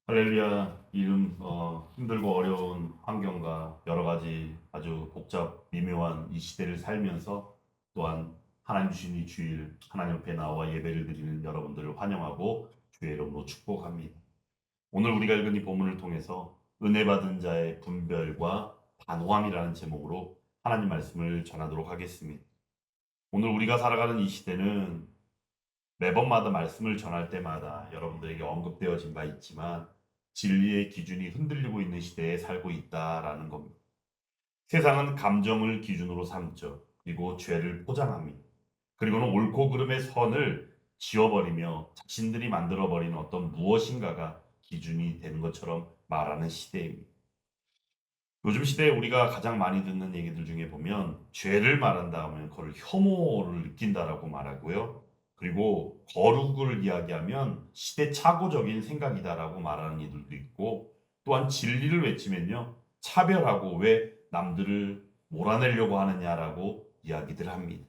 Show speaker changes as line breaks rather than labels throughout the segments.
할렐루야. 힘들고 어려운 환경과 여러 가지 아주 복잡 미묘한 이 시대를 살면서 또한 하나님 주신 이 주일 하나님 앞에 나와 예배를 드리는 여러분들을 환영하고 주의 이름으로 축복합니다. 오늘 우리가 읽은 이 본문을 통해서 은혜 받은 자의 분별과 단호함이라는 제목으로 하나님 말씀을 전하도록 하겠습니다. 오늘 우리가 살아가는 이 시대는 매번마다 말씀을 전할 때마다 여러분들에게 언급되어진 바 있지만 진리의 기준이 흔들리고 있는 시대에 살고 있다라는 겁니다. 세상은 감정을 기준으로 삼죠. 그리고 죄를 포장합니다. 그리고는 옳고 그름의 선을 지워버리며 자신들이 만들어버린 어떤 무엇인가가 기준이 되는 것처럼 말하는 시대입니다. 요즘 시대에 우리가 가장 많이 듣는 얘기들 중에 보면 죄를 말한다 하면 그걸 혐오를 느낀다라고 말하고요. 그리고 거룩을 이야기하면 시대착오적인 생각이다라고 말하는 이들도 있고 또한 진리를 외치면요. 차별하고 왜 남들을 몰아내려고 하느냐라고 이야기들 합니다.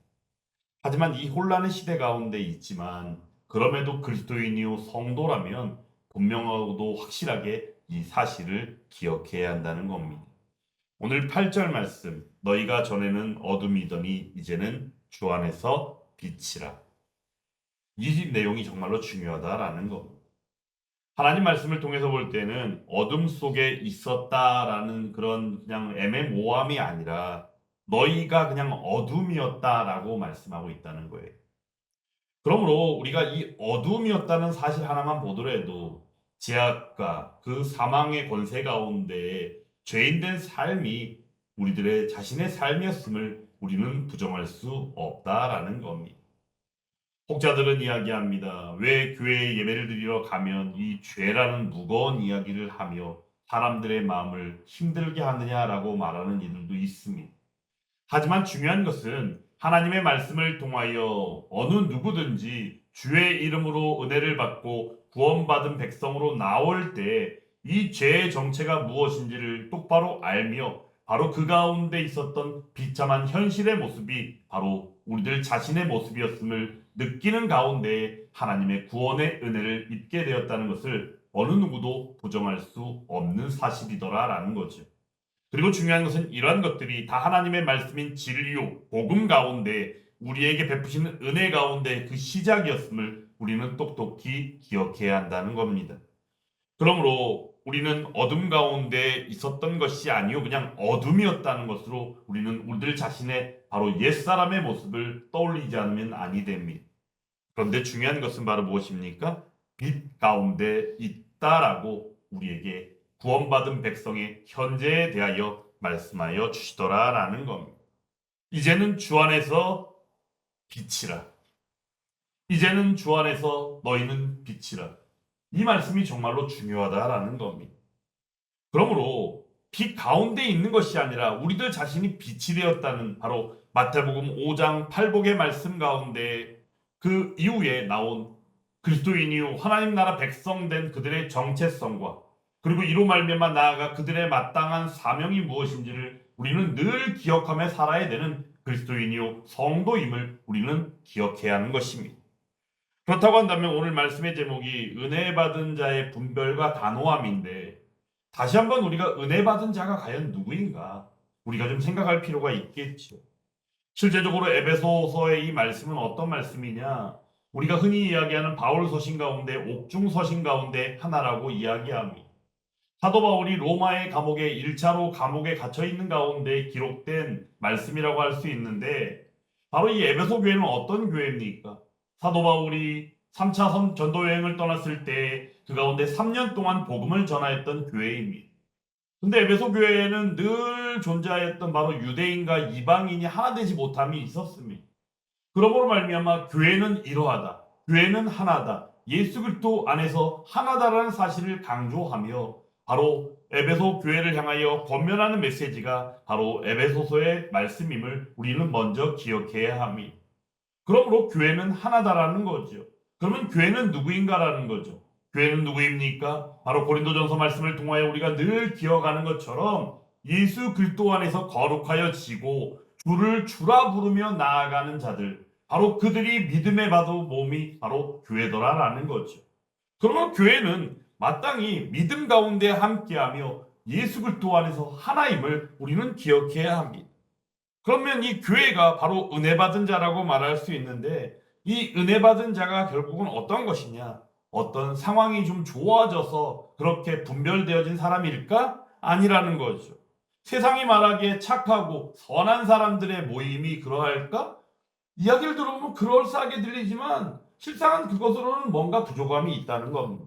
하지만 이 혼란의 시대 가운데 있지만 그럼에도 그리스도인이요 성도라면 분명하고도 확실하게 이 사실을 기억해야 한다는 겁니다. 오늘 8절 말씀 너희가 전에는 어둠이더니 이제는 주 안에서 빛이라. 이 내용이 정말로 중요하다라는 겁니다. 하나님 말씀을 통해서 볼 때는 어둠 속에 있었다라는 그런 그냥 애매모호함이 아니라 너희가 그냥 어둠이었다라고 말씀하고 있다는 거예요. 그러므로 우리가 이 어둠이었다는 사실 하나만 보더라도 죄악과 그 사망의 권세 가운데 죄인된 삶이 우리들의 자신의 삶이었음을 우리는 부정할 수 없다라는 겁니다. 혹자들은 이야기합니다. 왜 교회에 예배를 드리러 가면 이 죄라는 무거운 이야기를 하며 사람들의 마음을 힘들게 하느냐라고 말하는 이들도 있습니다. 하지만 중요한 것은 하나님의 말씀을 통하여 어느 누구든지 주의 이름으로 은혜를 받고 구원받은 백성으로 나올 때 이 죄의 정체가 무엇인지를 똑바로 알며 바로 그 가운데 있었던 비참한 현실의 모습이 바로 우리들 자신의 모습이었음을 느끼는 가운데 하나님의 구원의 은혜를 입게 되었다는 것을 어느 누구도 부정할 수 없는 사실이더라라는 거죠. 그리고 중요한 것은 이러한 것들이 다 하나님의 말씀인 진리요, 복음 가운데 우리에게 베푸시는 은혜 가운데 그 시작이었음을 우리는 똑똑히 기억해야 한다는 겁니다. 그러므로 우리는 어둠 가운데 있었던 것이 아니요 그냥 어둠이었다는 것으로 우리는 우리들 자신의 바로 옛사람의 모습을 떠올리지 않으면 아니 됩니다. 그런데 중요한 것은 바로 무엇입니까? 빛 가운데 있다라고 우리에게 구원받은 백성의 현재에 대하여 말씀하여 주시더라라는 겁니다. 이제는 주 안에서 빛이라. 이제는 주 안에서 너희는 빛이라. 이 말씀이 정말로 중요하다라는 겁니다. 그러므로 빛 가운데 있는 것이 아니라 우리들 자신이 빛이 되었다는 바로 마태복음 5장 8복의 말씀 가운데 그 이후에 나온 그리스도인이요 하나님 나라 백성 된 그들의 정체성과 그리고 이로 말미암아 나아가 그들의 마땅한 사명이 무엇인지를 우리는 늘 기억하며 살아야 되는 그리스도인이요 성도임을 우리는 기억해야 하는 것입니다. 그렇다고 한다면 오늘 말씀의 제목이 은혜 받은 자의 분별과 단호함인데 다시 한번 우리가 은혜 받은 자가 과연 누구인가 우리가 좀 생각할 필요가 있겠죠. 실제적으로 에베소서의 이 말씀은 어떤 말씀이냐? 우리가 흔히 이야기하는 바울 서신 가운데 옥중 서신 가운데 하나라고 이야기합니다. 사도 바울이 로마의 감옥에 1차로 감옥에 갇혀 있는 가운데 기록된 말씀이라고 할 수 있는데 바로 이 에베소 교회는 어떤 교회입니까? 사도 바울이 3차 전도 여행을 떠났을 때 그 가운데 3년 동안 복음을 전하였던 교회입니다. 근데 에베소 교회에는 늘 존재하였던 바로 유대인과 이방인이 하나 되지 못함이 있었습니다. 그러므로 말미암아 교회는 이러하다. 교회는 하나다. 예수 그리스도 안에서 하나다라는 사실을 강조하며 바로 에베소 교회를 향하여 권면하는 메시지가 바로 에베소서의 말씀임을 우리는 먼저 기억해야 합니다. 그러므로 교회는 하나다라는 거죠. 그러면 교회는 누구인가라는 거죠. 교회는 누구입니까? 바로 고린도전서 말씀을 통하여 우리가 늘 기억하는 것처럼 예수 그리스도 안에서 거룩하여지고 주를 주라 부르며 나아가는 자들, 바로 그들이 믿음의 바도 몸이 바로 교회더라라는 거죠. 그러면 교회는
마땅히 믿음 가운데 함께하며 예수 그리스도 안에서 하나임을 우리는 기억해야 합니다. 그러면 이 교회가 바로 은혜 받은 자라고 말할 수 있는데, 이 은혜 받은 자가 결국은 어떤 것이냐? 어떤 상황이 좀 좋아져서 그렇게 분별되어진 사람일까? 아니라는 거죠. 세상이 말하기에 착하고 선한 사람들의 모임이 그러할까? 이야기를 들어보면 그럴싸하게 들리지만 실상은 그것으로는 뭔가 부족함이 있다는 겁니다.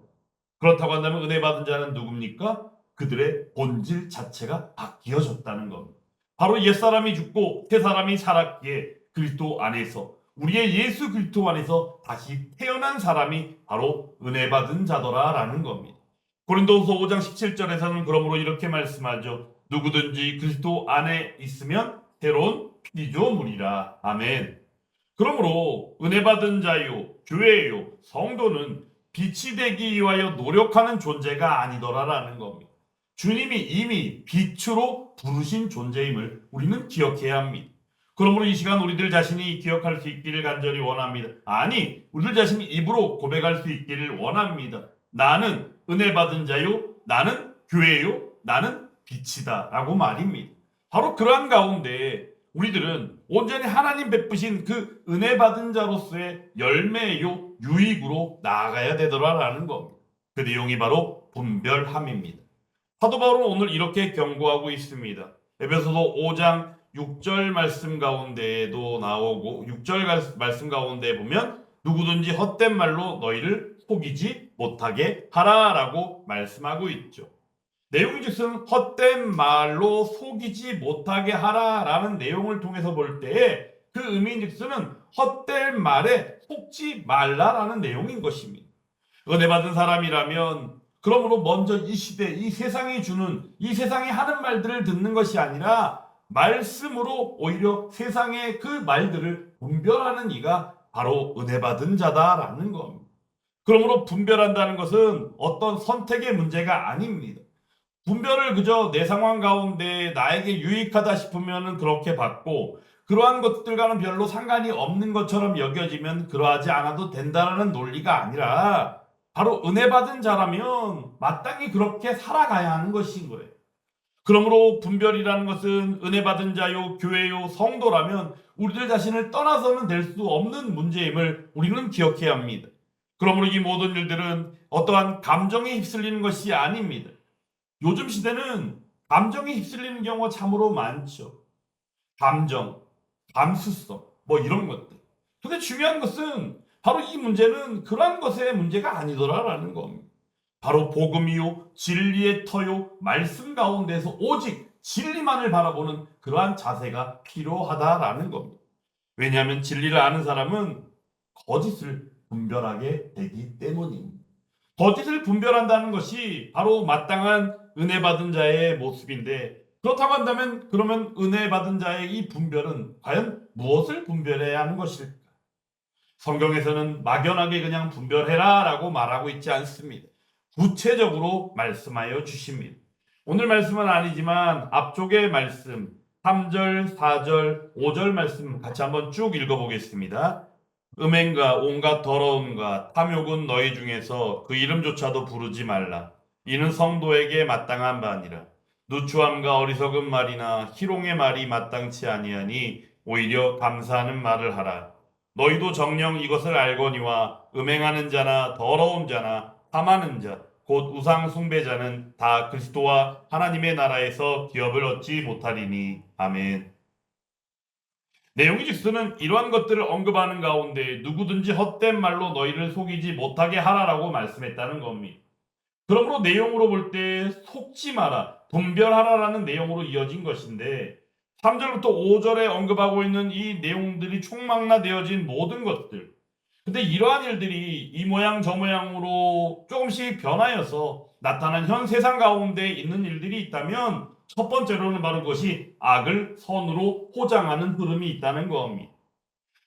그렇다고 한다면 은혜 받은 자는 누굽니까? 그들의 본질 자체가 바뀌어졌다는 겁니다. 바로 옛사람이 죽고 새사람이 살았기에 그리스도 안에서, 우리의 예수 그리스도 안에서 다시 태어난 사람이 바로 은혜 받은 자더라라는 겁니다. 고린도후서 5장 17절에서는 그러므로 이렇게 말씀하죠. 누구든지 그리스도 안에 있으면 새로운 피조물이라. 아멘. 그러므로 은혜 받은 자요, 교회요, 성도는 빛이 되기 위하여 노력하는 존재가 아니더라라는 겁니다. 주님이 이미 빛으로 부르신 존재임을 우리는 기억해야 합니다. 그러므로 이 시간 우리들 자신이 기억할 수 있기를 간절히 원합니다. 아니, 우리들 자신이 입으로 고백할 수 있기를 원합니다. 나는 은혜 받은 자요, 나는 교회요, 나는 빛이다 라고 말입니다. 바로 그러한 가운데 우리들은 온전히 하나님 베푸신 그 은혜 받은 자로서의 열매요, 유익으로 나아가야 되더라라는 겁니다. 그 내용이 바로 분별함입니다. 사도 바울은 오늘 이렇게 경고하고 있습니다. 에베소서 5장 6절 말씀 가운데에도 나오고 6절 말씀 가운데 보면 누구든지 헛된 말로 너희를 속이지 못하게 하라라고 말씀하고 있죠. 내용즉슨 헛된 말로 속이지 못하게 하라라는 내용을 통해서 볼 때에 그 의미즉슨은 헛된 말에 속지 말라라는 내용인 것입니다. 은혜 받은 사람이라면 그러므로 먼저 이 시대, 이 세상이 주는, 이 세상이 하는 말들을 듣는 것이 아니라 말씀으로 오히려 세상의 그 말들을 분별하는 이가 바로 은혜 받은 자다라는 겁니다. 그러므로 분별한다는 것은 어떤 선택의 문제가 아닙니다. 분별을 그저 내 상황 가운데 나에게 유익하다 싶으면 그렇게 받고, 그러한 것들과는 별로 상관이 없는 것처럼 여겨지면 그러하지 않아도 된다는 논리가 아니라 바로 은혜 받은 자라면 마땅히 그렇게 살아가야 하는 것인 거예요. 그러므로 분별이라는 것은 은혜 받은 자요, 교회요, 성도라면 우리들 자신을 떠나서는 될 수 없는 문제임을 우리는 기억해야 합니다. 그러므로 이 모든 일들은 어떠한 감정에 휩쓸리는 것이 아닙니다. 요즘 시대는 감정에 휩쓸리는 경우가 참으로 많죠. 감정, 감수성, 뭐 이런 것들. 근데 중요한 것은 바로 이 문제는 그러한 것의 문제가 아니더라라는 겁니다. 바로 복음이요, 진리의 터요, 말씀 가운데서 오직 진리만을 바라보는 그러한 자세가 필요하다라는 겁니다. 왜냐하면 진리를 아는 사람은 거짓을 분별하게 되기 때문입니다. 거짓을 분별한다는 것이 바로 마땅한 은혜 받은 자의 모습인데, 그렇다고 한다면 그러면 은혜 받은 자의 이 분별은 과연 무엇을 분별해야 하는 것일까? 성경에서는 막연하게 그냥 분별해라 라고 말하고 있지 않습니다. 구체적으로 말씀하여 주십니다. 오늘 말씀은 아니지만 앞쪽의 말씀 3절, 4절, 5절 말씀 같이 한번 쭉 읽어보겠습니다. 음행과 온갖 더러움과 탐욕은 너희 중에서 그 이름조차도 부르지 말라. 이는 성도에게 마땅한 바 아니라. 누추함과 어리석은 말이나 희롱의 말이 마땅치 아니하니 오히려 감사하는 말을 하라. 너희도 정녕 이것을 알거니와 음행하는 자나 더러운 자나 탐하는 자, 곧 우상 숭배자는 다 그리스도와 하나님의 나라에서 기업을 얻지 못하리니. 아멘. 내용이 즉슨은 이러한 것들을 언급하는 가운데 누구든지 헛된 말로 너희를 속이지 못하게 하라라고 말씀했다는 겁니다. 그러므로 내용으로 볼 때 속지 마라, 분별하라라는 내용으로 이어진 것인데 3절부터 5절에 언급하고 있는 이 내용들이 총망라되어진 모든 것들, 근데 이러한 일들이 이 모양 저 모양으로 조금씩 변하여서 나타난 현 세상 가운데 있는 일들이 있다면 첫 번째로는 바로 그것이 악을 선으로 포장하는 흐름이 있다는 겁니다.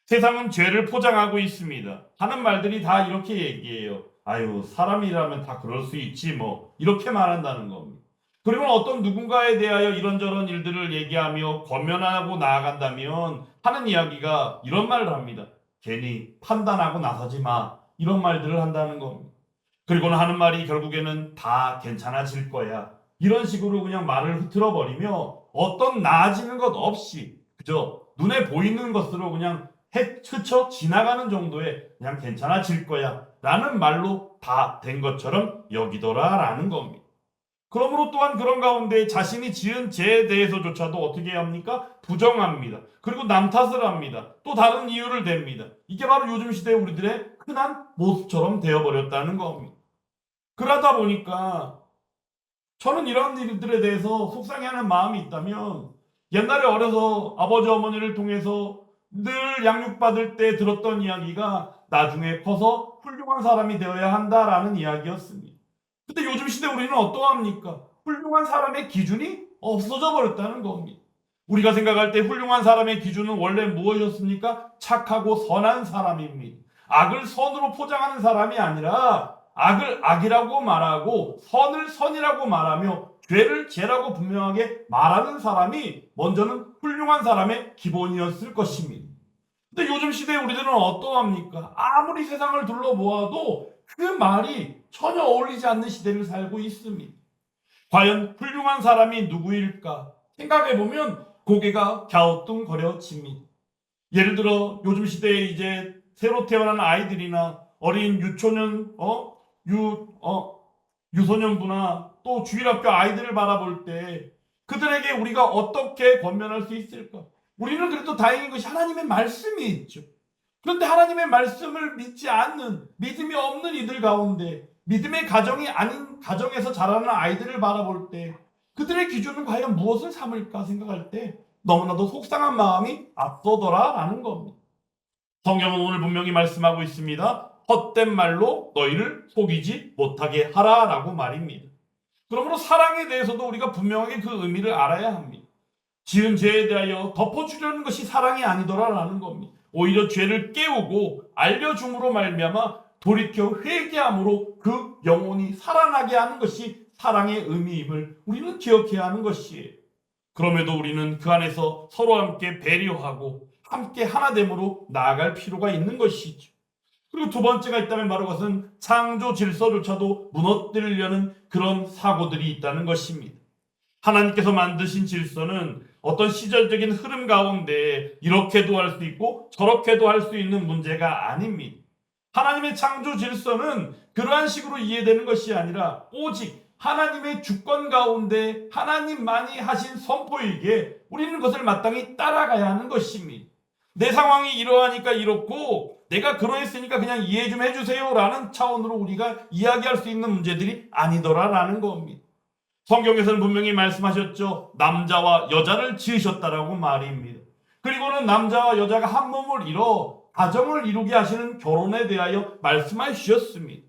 세상은 죄를 포장하고 있습니다. 하는 말들이 다 이렇게 얘기해요. 아유, 사람이라면 다 그럴 수 있지 뭐, 이렇게 말한다는 겁니다. 그리고 어떤 누군가에 대하여 이런저런 일들을 얘기하며 권면하고 나아간다면 하는 이야기가 이런 말을 합니다. 괜히 판단하고 나서지 마, 이런 말들을 한다는 겁니다. 그리고는 하는 말이 결국에는 다 괜찮아질 거야. 이런 식으로 그냥 말을 흐트러 버리며 어떤 나아지는 것 없이 그저 눈에 보이는 것으로 그냥 스쳐 지나가는 정도의 그냥 괜찮아질 거야 라는 말로 다 된 것처럼 여기더라 라는 겁니다. 그러므로 또한 그런 가운데 자신이 지은 죄에 대해서조차도 어떻게 합니까? 부정합니다. 그리고 남 탓을 합니다. 또 다른 이유를 댑니다. 이게 바로 요즘 시대 우리들의 흔한 모습처럼 되어버렸다는 겁니다. 그러다 보니까 저는 이런 일들에 대해서 속상해하는 마음이 있다면 옛날에 어려서 아버지 어머니를 통해서 늘 양육받을 때 들었던 이야기가 나중에 커서 훌륭한 사람이 되어야 한다라는 이야기였습니다. 근데 요즘 시대 우리는 어떠합니까? 훌륭한 사람의 기준이 없어져 버렸다는 겁니다. 우리가 생각할 때 훌륭한 사람의 기준은 원래 무엇이었습니까? 착하고 선한 사람입니다. 악을 선으로 포장하는 사람이 아니라 악을 악이라고 말하고 선을 선이라고 말하며 죄를 죄라고 분명하게 말하는 사람이 먼저는 훌륭한 사람의 기본이었을 것입니다. 근데 요즘 시대에 우리들은 어떠합니까? 아무리 세상을 둘러보아도 그 말이 전혀 어울리지 않는 시대를 살고 있습니다. 과연 훌륭한 사람이 누구일까? 생각해보면 고개가 갸우뚱거려집니다. 예를 들어 요즘 시대에 이제 새로 태어난 아이들이나 어린 유초년, 유소년부나 또 주일학교 아이들을 바라볼 때 그들에게 우리가 어떻게 권면할 수 있을까? 우리는 그래도 다행인 것이 하나님의 말씀이 있죠. 그런데 하나님의 말씀을 믿지 않는 믿음이 없는 이들 가운데 믿음의 가정이 아닌 가정에서 자라는 아이들을 바라볼 때 그들의 기준은 과연 무엇을 삼을까 생각할 때 너무나도 속상한 마음이 앞서더라라는 겁니다. 성경은 오늘 분명히 말씀하고 있습니다. 헛된 말로 너희를 속이지 못하게 하라라고 말입니다. 그러므로 사랑에 대해서도 우리가 분명하게 그 의미를 알아야 합니다. 지은 죄에 대하여 덮어주려는 것이 사랑이 아니더라라는 겁니다. 오히려 죄를 깨우고 알려줌으로 말미암아 돌이켜 회개함으로 그 영혼이 살아나게 하는 것이 사랑의 의미임을 우리는 기억해야 하는 것이에요. 그럼에도 우리는 그 안에서 서로 함께 배려하고 함께 하나됨으로 나아갈 필요가 있는 것이죠. 그리고 두 번째가 있다면 바로 그것은 창조 질서조차도 무너뜨리려는 그런 사고들이 있다는 것입니다. 하나님께서 만드신 질서는 어떤 시절적인 흐름 가운데 이렇게도 할 수 있고 저렇게도 할 수 있는 문제가 아닙니다. 하나님의 창조 질서는 그러한 식으로 이해되는 것이 아니라 오직 하나님의 주권 가운데 하나님만이 하신 선포이기에 우리는 그것을 마땅히 따라가야 하는 것입니다. 내 상황이 이러하니까 이렇고 내가 그러했으니까 그냥 이해 좀 해주세요 라는 차원으로 우리가 이야기할 수 있는 문제들이 아니더라라는 겁니다. 성경에서는 분명히 말씀하셨죠. 남자와 여자를 지으셨다라고 말입니다. 그리고는 남자와 여자가 한 몸을 이뤄 가정을 이루게 하시는 결혼에 대하여 말씀하셨습니다.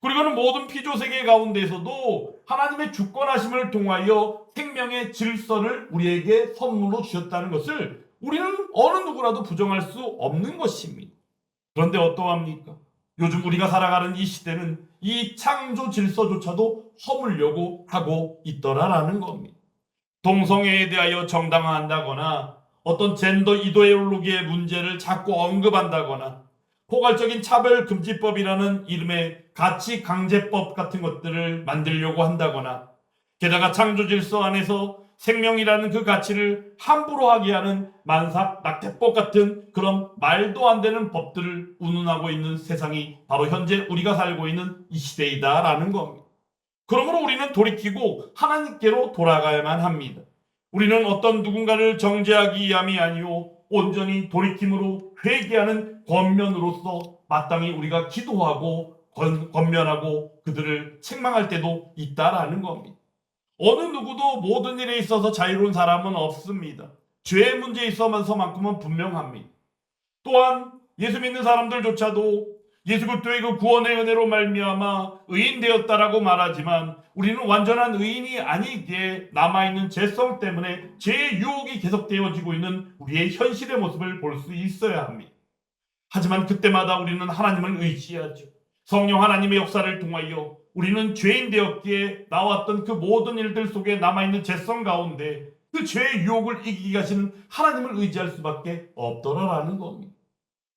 그리고는 모든 피조세계 가운데에서도 하나님의 주권하심을 통하여 생명의 질서를 우리에게 선물로 주셨다는 것을 우리는 어느 누구라도 부정할 수 없는 것입니다. 그런데 어떠합니까? 요즘 우리가 살아가는 이 시대는 이 창조 질서조차도 허물려고 하고 있더라라는 겁니다. 동성애에 대하여 정당화한다거나 어떤 젠더 이데올로기의 문제를 자꾸 언급한다거나 포괄적인 차별금지법이라는 이름의 가치강제법 같은 것들을 만들려고 한다거나 게다가 창조질서 안에서 생명이라는 그 가치를 함부로 하게 하는 만삭 낙태법 같은 그런 말도 안 되는 법들을 운운하고 있는 세상이 바로 현재 우리가 살고 있는 이 시대이다라는 겁니다. 그러므로 우리는 돌이키고 하나님께로 돌아가야만 합니다. 우리는 어떤 누군가를 정죄하기 위함이 아니오 온전히 돌이킴으로 회개하는 권면으로서 마땅히 우리가 기도하고 권면하고 그들을 책망할 때도 있다라는 겁니다. 어느 누구도 모든 일에 있어서 자유로운 사람은 없습니다. 죄의 문제에 있어서만큼은 분명합니다. 또한 예수 믿는 사람들조차도 예수 그리스도의 그 구원의 은혜로 말미암아 의인 되었다라고 말하지만 우리는 완전한 의인이 아니기에 남아있는 죄성 때문에 죄의 유혹이 계속되어지고 있는 우리의 현실의 모습을 볼 수 있어야 합니다. 하지만 그때마다 우리는 하나님을 의지하죠. 성령 하나님의 역사를 통하여 우리는 죄인 되었기에 나왔던 그 모든 일들 속에 남아있는 죄성 가운데 그 죄의 유혹을 이기게 하시는 하나님을 의지할 수밖에 없더라라는 겁니다.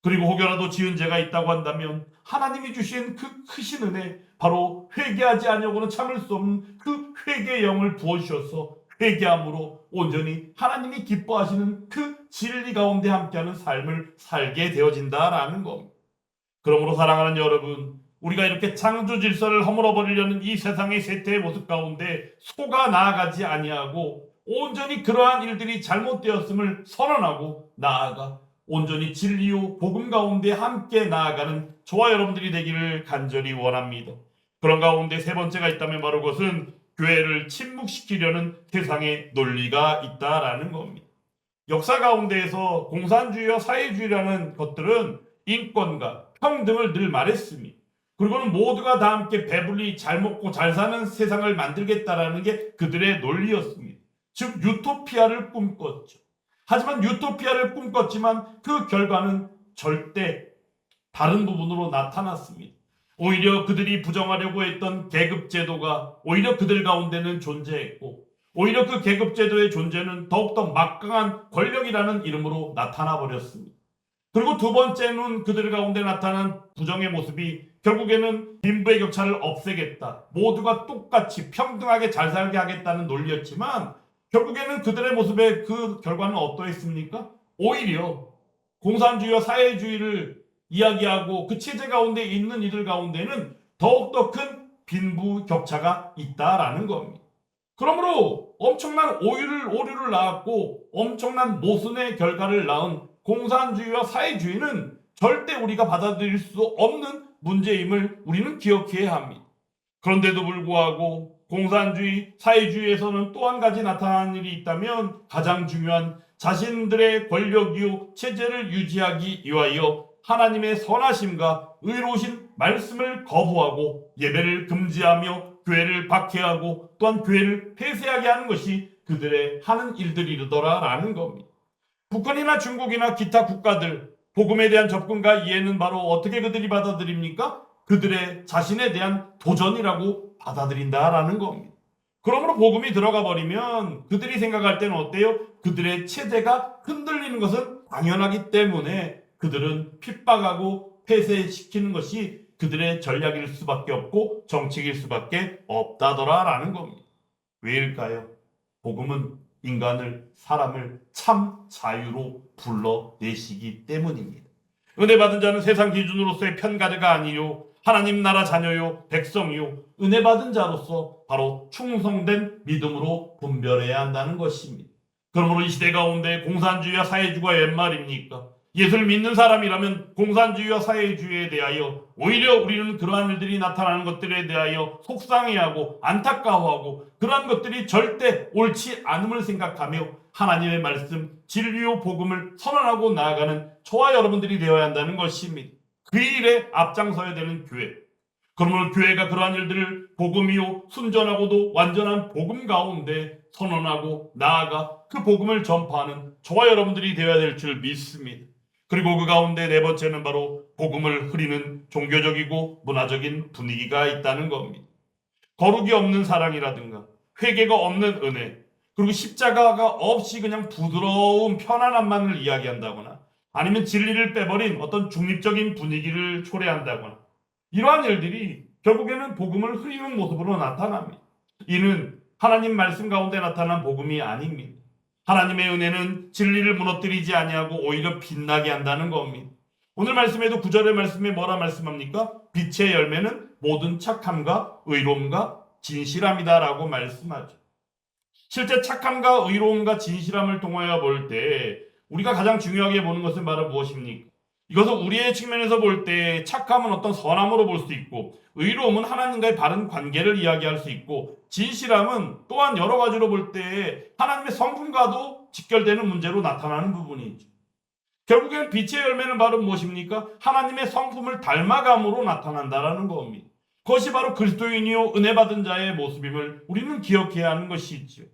그리고 혹여라도 지은 죄가 있다고 한다면 하나님이 주신 그 크신 은혜, 바로 회개하지 아니하고는 참을 수 없는 그 회개의 영을 부어주셔서 회개함으로 온전히 하나님이 기뻐하시는 그 진리 가운데 함께하는 삶을 살게 되어진다라는 겁니다. 그러므로 사랑하는 여러분, 우리가 이렇게 창조 질서를 허물어버리려는 이 세상의 쇠퇴의 모습 가운데 속아 나아가지 아니하고 온전히 그러한 일들이 잘못되었음을 선언하고 나아가 온전히 진리요 복음 가운데 함께 나아가는 저와 여러분들이 되기를 간절히 원합니다. 그런 가운데 세 번째가 있다면 바로 그것은 교회를 침묵시키려는 세상의 논리가 있다라는 겁니다. 역사 가운데에서 공산주의와 사회주의라는 것들은 인권과 평등을 늘 말했습니다. 그리고는 모두가 다 함께 배불리 잘 먹고 잘 사는 세상을 만들겠다라는 게 그들의 논리였습니다. 즉 유토피아를 꿈꿨죠. 하지만 유토피아를 꿈꿨지만 그 결과는 절대 다른 부분으로 나타났습니다. 오히려 그들이 부정하려고 했던 계급제도가 오히려 그들 가운데는 존재했고 오히려 그 계급제도의 존재는 더욱더 막강한 권력이라는 이름으로 나타나 버렸습니다. 그리고 두 번째는 그들 가운데 나타난 부정의 모습이 결국에는 빈부의 격차를 없애겠다. 모두가 똑같이 평등하게 잘 살게 하겠다는 논리였지만 결국에는 그들의 모습의 그 결과는 어떠했습니까? 오히려 공산주의와 사회주의를 이야기하고 그 체제 가운데 있는 이들 가운데는 더욱더 큰 빈부 격차가 있다라는 겁니다. 그러므로 엄청난 오류를 낳았고 엄청난 모순의 결과를 낳은 공산주의와 사회주의는 절대 우리가 받아들일 수 없는 문제임을 우리는 기억해야 합니다. 그런데도 불구하고 공산주의, 사회주의에서는 또 한 가지 나타나는 일이 있다면 가장 중요한 자신들의 권력이요 체제를 유지하기 위하여 하나님의 선하심과 의로우신 말씀을 거부하고 예배를 금지하며 교회를 박해하고 또한 교회를 폐쇄하게 하는 것이 그들의 하는 일들이더라라는 겁니다. 북한이나 중국이나 기타 국가들 복음에 대한 접근과 이해는 바로 어떻게 그들이 받아들입니까? 그들의 자신에 대한 도전이라고 받아들인다라는 겁니다. 그러므로 복음이 들어가 버리면 그들이 생각할 때는 어때요? 그들의 체제가 흔들리는 것은 당연하기 때문에 그들은 핍박하고 폐쇄시키는 것이 그들의 전략일 수밖에 없고 정책일 수밖에 없다더라라는 겁니다. 왜일까요? 복음은 인간을, 사람을 참 자유로 불러내시기 때문입니다. 은혜 받은 자는 세상 기준으로서의 편가르가 아니요 하나님 나라 자녀요 백성이요 은혜 받은 자로서 바로 충성된 믿음으로 분별해야 한다는 것입니다. 그러므로 이 시대 가운데 공산주의와 사회주의가 웬 말입니까? 예수를 믿는 사람이라면 공산주의와 사회주의에 대하여 오히려 우리는 그러한 일들이 나타나는 것들에 대하여 속상해하고 안타까워하고 그러한 것들이 절대 옳지 않음을 생각하며 하나님의 말씀, 진리요 복음을 선언하고 나아가는 저와 여러분들이 되어야 한다는 것입니다. 그 일에 앞장서야 되는 교회. 그러므로 교회가 그러한 일들을 복음이요 순전하고도 완전한 복음 가운데 선언하고 나아가 그 복음을 전파하는 저와 여러분들이 되어야 될 줄 믿습니다. 그리고 그 가운데 네 번째는 바로 복음을 흐리는 종교적이고 문화적인 분위기가 있다는 겁니다. 거룩이 없는 사랑이라든가 회개가 없는 은혜 그리고 십자가가 없이 그냥 부드러운 편안함만을 이야기한다거나 아니면 진리를 빼버린 어떤 중립적인 분위기를 초래한다거나 이러한 일들이 결국에는 복음을 흐리는 모습으로 나타납니다. 이는 하나님 말씀 가운데 나타난 복음이 아닙니다. 하나님의 은혜는 진리를 무너뜨리지 아니하고 오히려 빛나게 한다는 겁니다. 오늘 말씀에도 9절의 말씀에 뭐라 말씀합니까? 빛의 열매는 모든 착함과 의로움과 진실함이다라고 말씀하죠. 실제 착함과 의로움과 진실함을 통하여 볼 때 우리가 가장 중요하게 보는 것은 바로 무엇입니까? 이것은 우리의 측면에서 볼 때 착함은 어떤 선함으로 볼 수 있고 의로움은 하나님과의 바른 관계를 이야기할 수 있고 진실함은 또한 여러 가지로 볼 때 하나님의 성품과도 직결되는 문제로 나타나는 부분이죠. 결국엔 빛의 열매는 바로 무엇입니까? 하나님의 성품을 닮아감으로 나타난다라는 겁니다. 그것이 바로 그리스도인이요 은혜 받은 자의 모습임을 우리는 기억해야 하는 것이지요.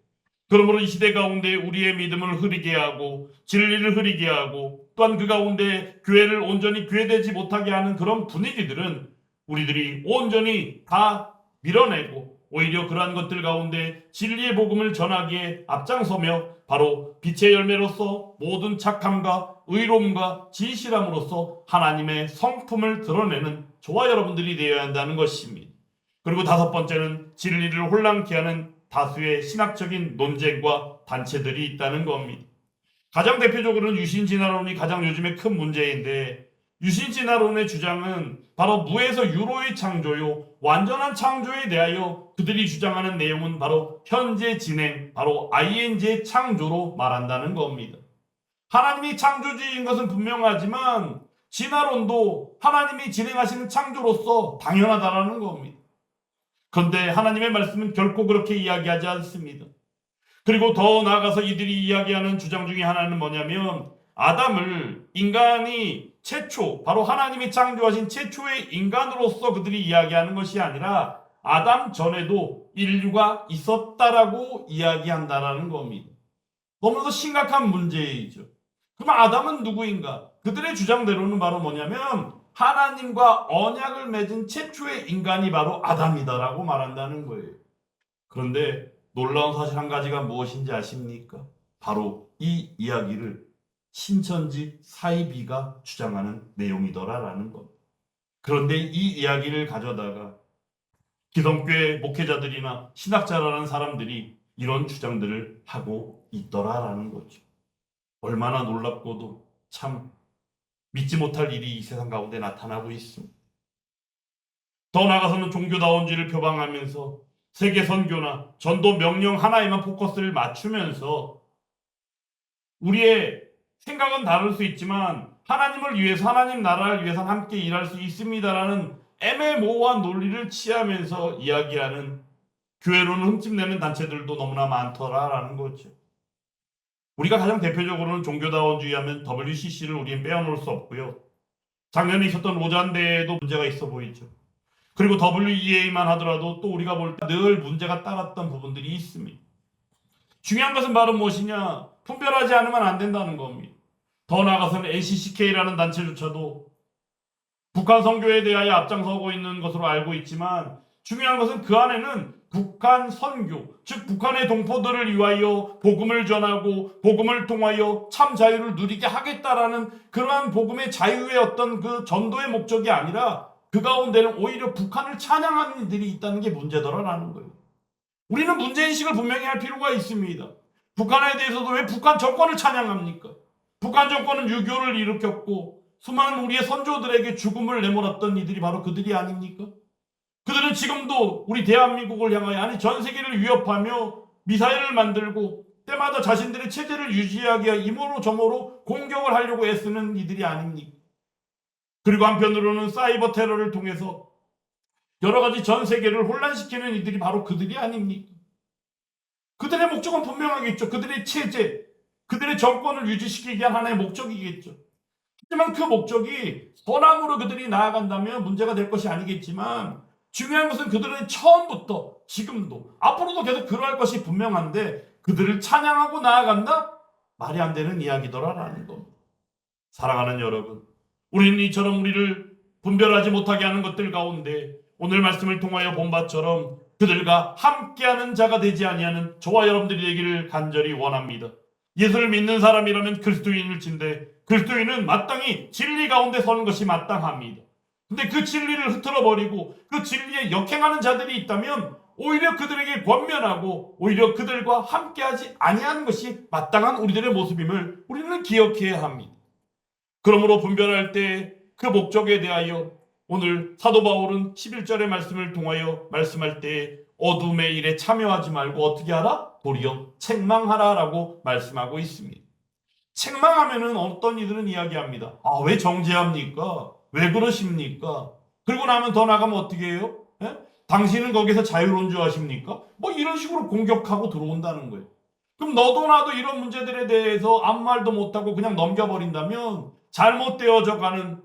그러므로 이 시대 가운데 우리의 믿음을 흐리게 하고 진리를 흐리게 하고 또한 그 가운데 교회를 온전히 교회되지 못하게 하는 그런 분위기들은 우리들이 온전히 다 밀어내고 오히려 그러한 것들 가운데 진리의 복음을 전하기에 앞장서며 바로 빛의 열매로서 모든 착함과 의로움과 진실함으로써 하나님의 성품을 드러내는 저와 여러분들이 되어야 한다는 것입니다. 그리고 다섯 번째는 진리를 혼란케 하는 다수의 신학적인 논쟁과 단체들이 있다는 겁니다. 가장 대표적으로는 유신진화론이 가장 요즘에 큰 문제인데, 유신진화론의 주장은 바로 무에서 유로의 창조요, 완전한 창조에 대하여 그들이 주장하는 내용은 바로 현재 진행, 바로 ing의 창조로 말한다는 겁니다. 하나님이 창조주인 것은 분명하지만 진화론도 하나님이 진행하시는 창조로서 당연하다라는 겁니다. 그런데 하나님의 말씀은 결코 그렇게 이야기하지 않습니다. 그리고 더 나아가서 이들이 이야기하는 주장 중에 하나는 뭐냐면, 아담을 인간이 최초, 바로 하나님이 창조하신 최초의 인간으로서 그들이 이야기하는 것이 아니라 아담 전에도 인류가 있었다라고 이야기한다라는 겁니다. 너무나도 심각한 문제이죠. 그럼 아담은 누구인가? 그들의 주장대로는 바로 뭐냐면 하나님과 언약을 맺은 최초의 인간이 바로 아담이다라고 말한다는 거예요. 그런데 놀라운 사실 한 가지가 무엇인지 아십니까? 바로 이 이야기를 신천지 사이비가 주장하는 내용이더라라는 것. 그런데 이 이야기를 가져다가 기성교회 목회자들이나 신학자라는 사람들이 이런 주장들을 하고 있더라라는 거죠. 얼마나 놀랍고도 참 믿지 못할 일이 이 세상 가운데 나타나고 있습니다. 더 나아가서는 종교다운지를 표방하면서 세계 선교나 전도 명령 하나에만 포커스를 맞추면서 우리의 생각은 다를 수 있지만 하나님을 위해서, 하나님 나라를 위해서 함께 일할 수 있습니다라는 애매모호한 논리를 취하면서 이야기하는, 교회로는 흠집내는 단체들도 너무나 많더라라는 거죠. 우리가 가장 대표적으로는 종교다원주의 하면 WCC를 우리는 빼어놓을 수 없고요. 작년에 있었던 로잔대에도 문제가 있어 보이죠. 그리고 WEA만 하더라도 또 우리가 볼 때 늘 문제가 따랐던 부분들이 있습니다. 중요한 것은 바로 무엇이냐? 분별하지 않으면 안 된다는 겁니다. 더 나아가서는 NCCK라는 단체조차도 북한 선교에 대하여 앞장서고 있는 것으로 알고 있지만, 중요한 것은 그 안에는 북한 선교, 즉 북한의 동포들을 위하여 복음을 전하고 복음을 통하여 참 자유를 누리게 하겠다라는 그러한 복음의 자유의 어떤 그 전도의 목적이 아니라 그 가운데는 오히려 북한을 찬양하는 이들이 있다는 게 문제더라라는 거예요. 우리는 문제인식을 분명히 할 필요가 있습니다. 북한에 대해서도 왜 북한 정권을 찬양합니까? 북한 정권은 유교를 일으켰고 수많은 우리의 선조들에게 죽음을 내몰았던 이들이 바로 그들이 아닙니까? 그들은 지금도 우리 대한민국을 향하여, 아니 전 세계를 위협하며 미사일을 만들고 때마다 자신들의 체제를 유지하기 위해 이모로 저모로 공격을 하려고 애쓰는 이들이 아닙니까? 그리고 한편으로는 사이버 테러를 통해서 여러 가지 전 세계를 혼란시키는 이들이 바로 그들이 아닙니까? 그들의 목적은 분명하겠죠. 그들의 체제, 그들의 정권을 유지시키기 위한 하나의 목적이겠죠. 하지만 그 목적이 선함으로 그들이 나아간다면 문제가 될 것이 아니겠지만, 중요한 것은 그들은 처음부터 지금도 앞으로도 계속 그러할 것이 분명한데 그들을 찬양하고 나아간다? 말이 안 되는 이야기더라라는 겁니다. 사랑하는 여러분, 우리는 이처럼 우리를 분별하지 못하게 하는 것들 가운데 오늘 말씀을 통하여 본 바처럼 그들과 함께하는 자가 되지 아니하는 저와 여러분들이 되기를 간절히 원합니다. 예수를 믿는 사람이라면 그리스도인일진데 그리스도인은 마땅히 진리 가운데 서는 것이 마땅합니다. 근데 그 진리를 흐트러 버리고 그 진리에 역행하는 자들이 있다면 오히려 그들에게 권면하고 오히려 그들과 함께하지 아니하는 것이 마땅한 우리들의 모습임을 우리는 기억해야 합니다. 그러므로 분별할 때 그 목적에 대하여 오늘 사도 바울은 11절의 말씀을 통하여 말씀할 때 어둠의 일에 참여하지 말고 어떻게 하라? 도리어 책망하라 라고 말씀하고 있습니다. 책망하면은 어떤 이들은 이야기합니다. 아, 왜 정죄합니까? 왜 그러십니까? 그리고 나면 더 나가면 어떻게 해요? 예? 당신은 거기서 자유로운 줄 아십니까? 뭐 이런 식으로 공격하고 들어온다는 거예요. 그럼 너도 나도 이런 문제들에 대해서 아무 말도 못하고 그냥 넘겨버린다면 잘못되어져 가는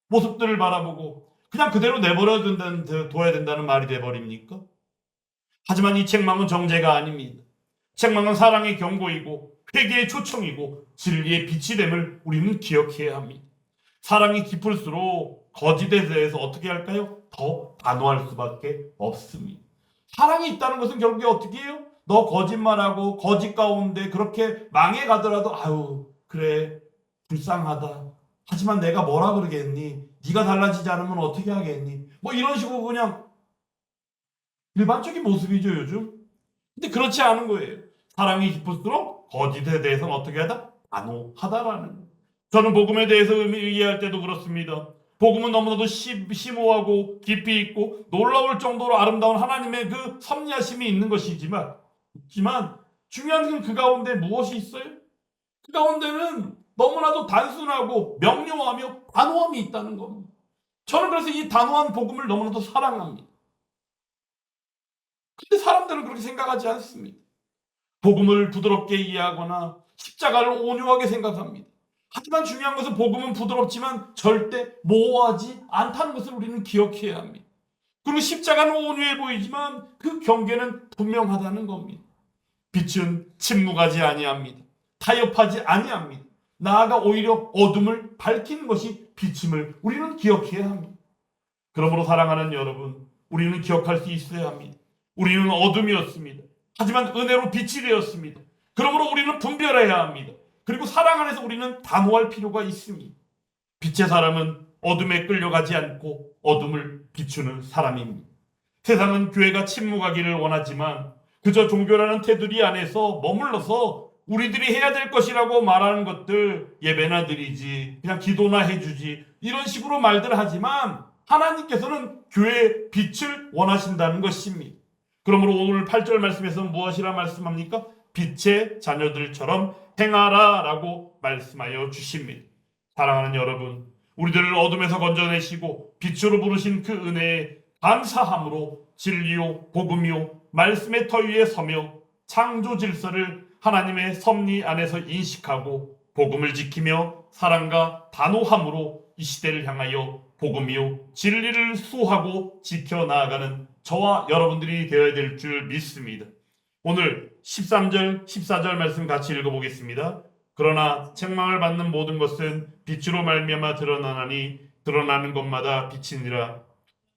모습들을 바라보고 그냥 그대로 내버려 둬야 된다는 말이 돼버립니까? 하지만 이 책망은 정죄가 아닙니다. 책망은 사랑의 경고이고 회개의 초청이고 진리의 빛이 됨을 우리는 기억해야 합니다. 사랑이 깊을수록 거짓에 대해서 어떻게 할까요? 더 단호할 수밖에 없습니다. 사랑이 있다는 것은 결국에 어떻게 해요? 너 거짓말하고 거짓 가운데 그렇게 망해가더라도 아유 그래 불쌍하다. 하지만 내가 뭐라 그러겠니? 네가 달라지지 않으면 어떻게 하겠니? 뭐 이런 식으로 그냥 일반적인 모습이죠, 요즘. 근데 그렇지 않은 거예요. 사랑이 깊을수록 거짓에 대해서는 어떻게 하다? 단호하다라는 거예요. 저는 복음에 대해서 이해할 때도 그렇습니다. 복음은 너무나도 심오하고 깊이 있고 놀라울 정도로 아름다운 하나님의 그 섭리하심이 있는 것이지만 중요한 건 그 가운데 무엇이 있어요? 그 가운데는 너무나도 단순하고 명료하며 단호함이 있다는 겁니다. 저는 그래서 이 단호한 복음을 너무나도 사랑합니다. 근데 사람들은 그렇게 생각하지 않습니다. 복음을 부드럽게 이해하거나 십자가를 온유하게 생각합니다. 하지만 중요한 것은 복음은 부드럽지만 절대 모호하지 않다는 것을 우리는 기억해야 합니다. 그리고 십자가는 온유해 보이지만 그 경계는 분명하다는 겁니다. 빛은 침묵하지 아니합니다. 타협하지 아니합니다. 나아가 오히려 어둠을 밝히는 것이 빛임을 우리는 기억해야 합니다. 그러므로 사랑하는 여러분, 우리는 기억할 수 있어야 합니다. 우리는 어둠이었습니다. 하지만 은혜로 빛이 되었습니다. 그러므로 우리는 분별해야 합니다. 그리고 사랑 안에서 우리는 단호할 필요가 있습니다. 빛의 사람은 어둠에 끌려가지 않고 어둠을 비추는 사람입니다. 세상은 교회가 침묵하기를 원하지만 그저 종교라는 테두리 안에서 머물러서 우리들이 해야 될 것이라고 말하는 것들, 예배나 드리지, 그냥 기도나 해주지, 이런 식으로 말들 하지만 하나님께서는 교회의 빛을 원하신다는 것입니다. 그러므로 오늘 8절 말씀에서 무엇이라 말씀합니까? 빛의 자녀들처럼 행하라 라고 말씀하여 주십니다. 사랑하는 여러분, 우리들을 어둠에서 건져내시고 빛으로 부르신 그 은혜에 감사함으로 진리요 복음이요 말씀의 터 위에 서며 창조 질서를 하나님의 섭리 안에서 인식하고 복음을 지키며 사랑과 단호함으로 이 시대를 향하여 복음이요 진리를 수호하고 지켜나가는 저와 여러분들이 되어야 될 줄 믿습니다. 오늘 13절, 14절 말씀 같이 읽어보겠습니다. 그러나 책망을 받는 모든 것은 빛으로 말미암아 드러나나니 드러나는 것마다 빛이니라.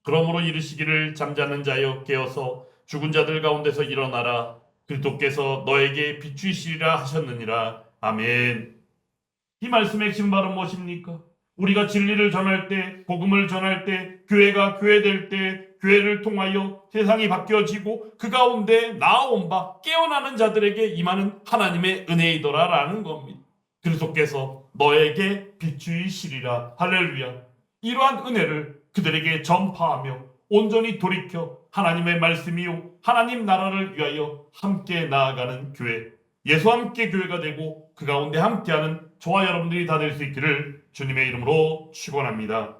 그러므로 이르시기를 잠자는 자여 깨어서 죽은 자들 가운데서 일어나라. 그리스도께서 너에게 비추시리라 하셨느니라. 아멘. 이 말씀의 핵심 바로 무엇입니까? 우리가 진리를 전할 때, 복음을 전할 때, 교회가 교회될 때, 교회를 통하여 세상이 바뀌어지고 그 가운데 나아온 바 깨어나는 자들에게 임하는 하나님의 은혜이더라라는 겁니다. 그리스도께서 너에게 비추시리라. 할렐루야. 이러한 은혜를 그들에게 전파하며 온전히 돌이켜 하나님의 말씀이요 하나님 나라를 위하여 함께 나아가는 교회, 예수와 함께 교회가 되고 그 가운데 함께하는 저와 여러분들이 다 될 수 있기를 주님의 이름으로 축원합니다.